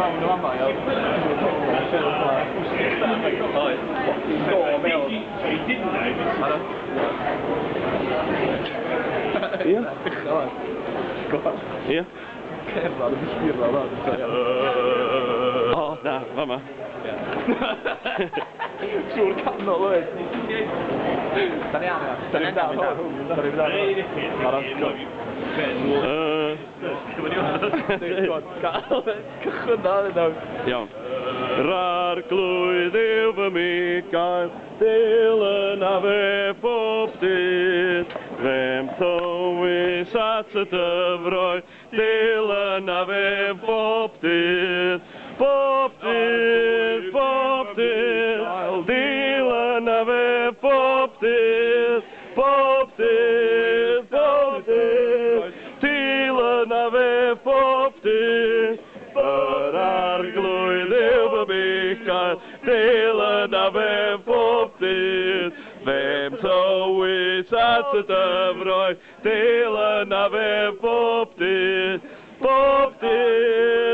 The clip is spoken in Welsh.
Iawn o fama, iawn. Oes. Do, fel. Ia? Ia? Cerdded yn sbiro lan. O, na, fama. Trwy'r canol oed. Da ni am. Da ni'n dal hwn. Da ni'n dal hwn. Cychwynna yna. Iawn. Ra'r glwydd yw fy mi gael, dilyn a fe bob dydd. Fe'n tywys at y dyfroi, dilyn a fe bob dydd. Bob dydd, bob dydd, dilyn a fe bob dydd. Bob dydd, bob dydd, dilyn a fe bob dydd. Yr arglwydd yw fy michael, dilyn a fe bob dydd. Fe'n tywys at y dyfroi, dilyn a fe bob dydd. Bob dydd.